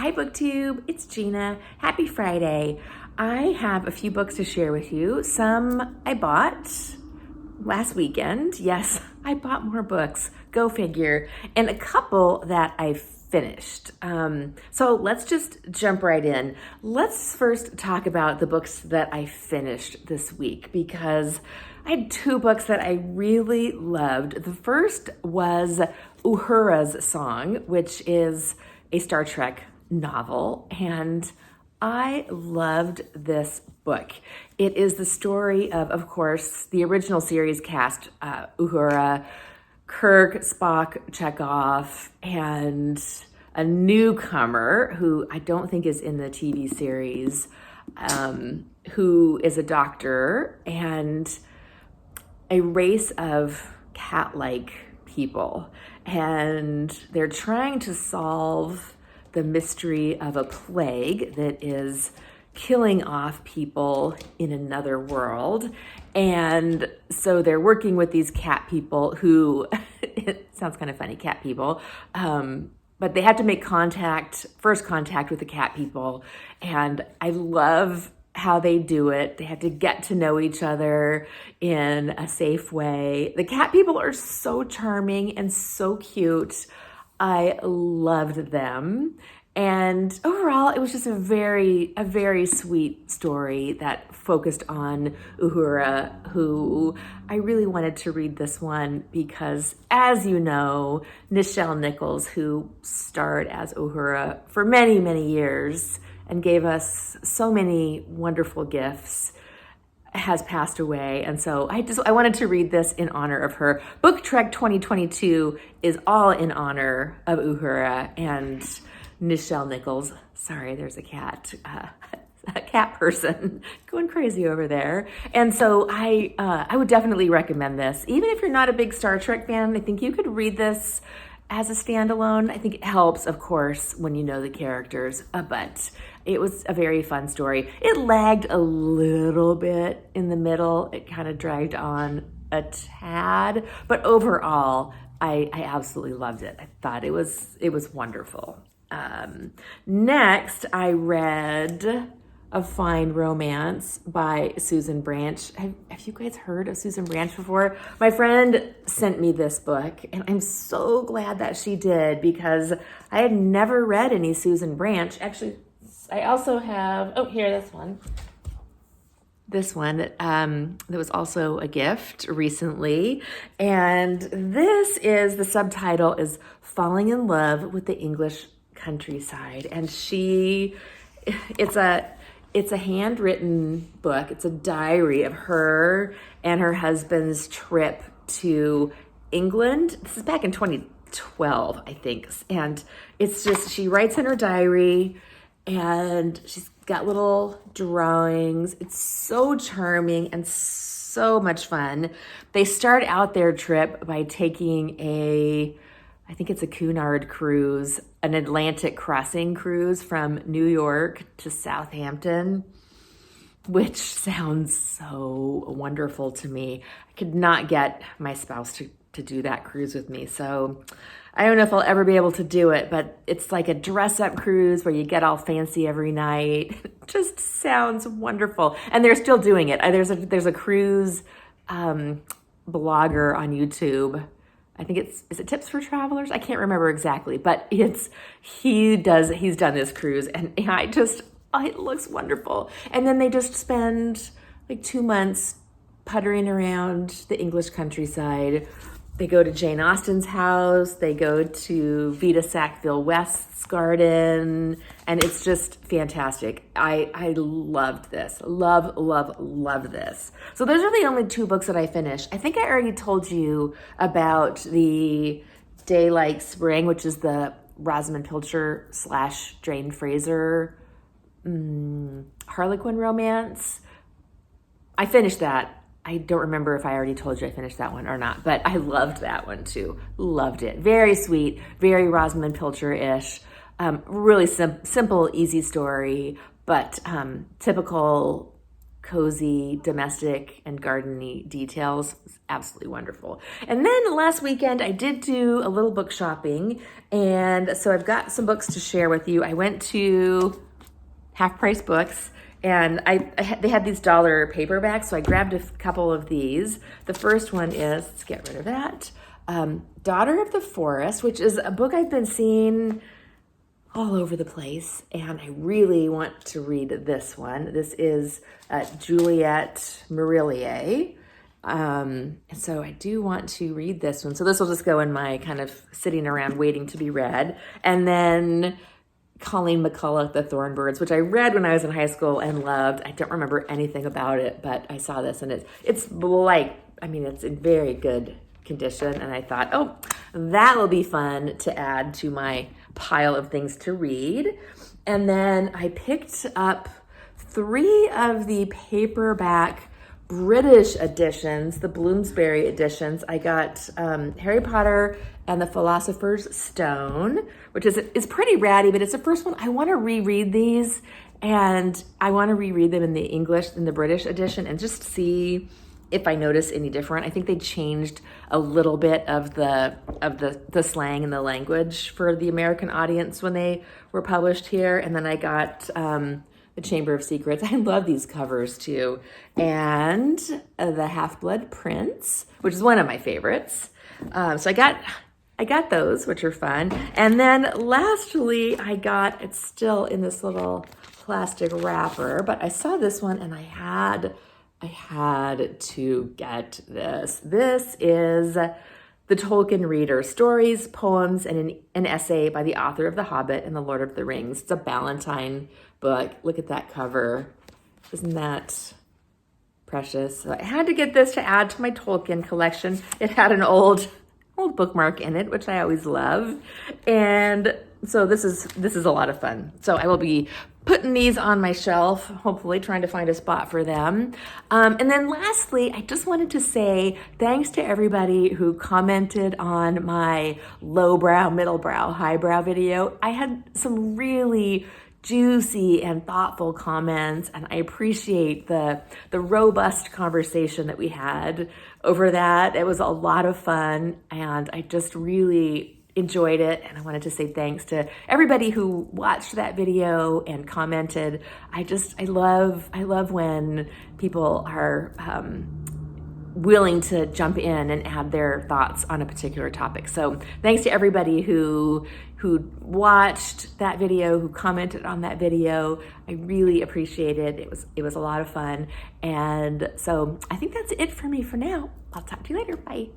Hi booktube, it's Gina. Happy Friday. I have a few books to share with you. Some I bought last weekend. Yes, I bought more books, go figure, and a couple that I finished. So let's just jump right in. Let's first talk about the books that I finished this week because I had two books that I really loved. The first was Uhuras Song, which is a Star Trek novel, and I loved this book. It is the story of course, the original series cast, Uhura, Kirk, Spock, Chekhov, and a newcomer who I don't think is in the TV series, who is a doctor, and a race of cat-like people. And they're trying to solve the mystery of a plague that is killing off people in another world. And so they're working with these cat people who, it sounds kind of funny, cat people, but they have to make first contact with the cat people. And I love how they do it. They have to get to know each other in a safe way. The cat people are so charming and so cute. I loved them. And overall, it was just a very sweet story that focused on Uhura, who I really wanted to read this one because, as you know, Nichelle Nichols, who starred as Uhura for many years and gave us so many wonderful gifts, has passed away. And so I wanted to read this in honor of her. Book Trek 2022 is all in honor of Uhura and Nichelle Nichols. Sorry, there's a cat person going crazy over there. And so I would definitely recommend this. Even if you're not a big Star Trek fan, I think you could read this as a standalone. I think it helps, of course, when you know the characters, but it was a very fun story. It lagged a little bit in the middle. It kind of dragged on a tad, but overall, I absolutely loved it. I thought it was wonderful. Next, I read A Fine Romance by Susan Branch. Have you guys heard of Susan Branch before? My friend sent me this book, and I'm so glad that she did because I had never read any Susan Branch. Actually, I also have, this one. This one that was also a gift recently. And this is, the subtitle is Falling in Love with the English Countryside. And it's a handwritten book. It's a diary of her and her husband's trip to England. This is back in 2012, I think. And it's just, she writes in her diary and she's got little drawings. It's so charming and so much fun. They start out their trip by taking I think it's a Cunard cruise, an Atlantic crossing cruise from New York to Southampton, which sounds so wonderful to me. I could not get my spouse to do that cruise with me. So I don't know if I'll ever be able to do it, but it's like a dress-up cruise where you get all fancy every night. It just sounds wonderful. And they're still doing it. There's a cruise blogger on YouTube. I think is it Tips for Travelers? I can't remember exactly, but he's done this cruise and it looks wonderful. And then they just spend like 2 months puttering around the English countryside. They go to Jane Austen's house. They go to Vita Sackville West's garden, and it's just fantastic. I loved this. Love this. So those are the only two books that I finished. I think I already told you about the Day Like Spring, which is the Rosamund Pilcher / Jane Fraser Harlequin romance. I finished that. I don't remember if I already told you I finished that one or not, but I loved that one too. Loved it. Very sweet, very Rosamund Pilcher-ish. Really simple, easy story, but typical cozy domestic and garden-y details. It's absolutely wonderful. And then last weekend I did do a little book shopping, and so I've got some books to share with you. I went to Half Price Books, and they had these dollar paperbacks, so I grabbed a couple of these. The first one is, let's get rid of that, Daughter of the Forest, which is a book I've been seeing all over the place, and I really want to read this one. This is Juliette Marillier. And so I do want to read this one. So this will just go in my kind of sitting around waiting to be read. And then Colleen McCulloch, The Thornbirds, which I read when I was in high school and loved. I don't remember anything about it, but I saw this and it's in very good condition, and I thought, oh, that will be fun to add to my pile of things to read. And then I picked up 3 of the paperback British editions, the Bloomsbury editions. I got Harry Potter and the Philosopher's Stone, which is pretty ratty, but it's the first one. I want to reread these, and I want to reread them in the British edition, and just see if I notice any different. I think they changed a little bit of the slang and the language for the American audience when they were published here. And then I got The Chamber of Secrets. I love these covers too. And The Half-Blood Prince, which is one of my favorites. So I got those, which are fun. And then lastly, it's still in this little plastic wrapper, but I saw this one and I had to get this. This is The Tolkien Reader, Stories, Poems, and an Essay by the author of The Hobbit and The Lord of the Rings. It's a Ballantine book. Look at that cover. Isn't that precious? So I had to get this to add to my Tolkien collection. It had an old bookmark in it, which I always love. And so this is a lot of fun. So I will be putting these on my shelf, hopefully trying to find a spot for them. And then lastly, I just wanted to say thanks to everybody who commented on my lowbrow, middlebrow, highbrow video. I had some really juicy and thoughtful comments, and I appreciate the robust conversation that we had over that. It was a lot of fun, and I just really enjoyed it, and I wanted to say thanks to everybody who watched that video and commented. I love when people are willing to jump in and add their thoughts on a particular topic. So thanks to everybody who watched that video, who commented on that video. I really appreciate it. It was a lot of fun. And so I think that's it for me for now. I'll talk to you later. Bye.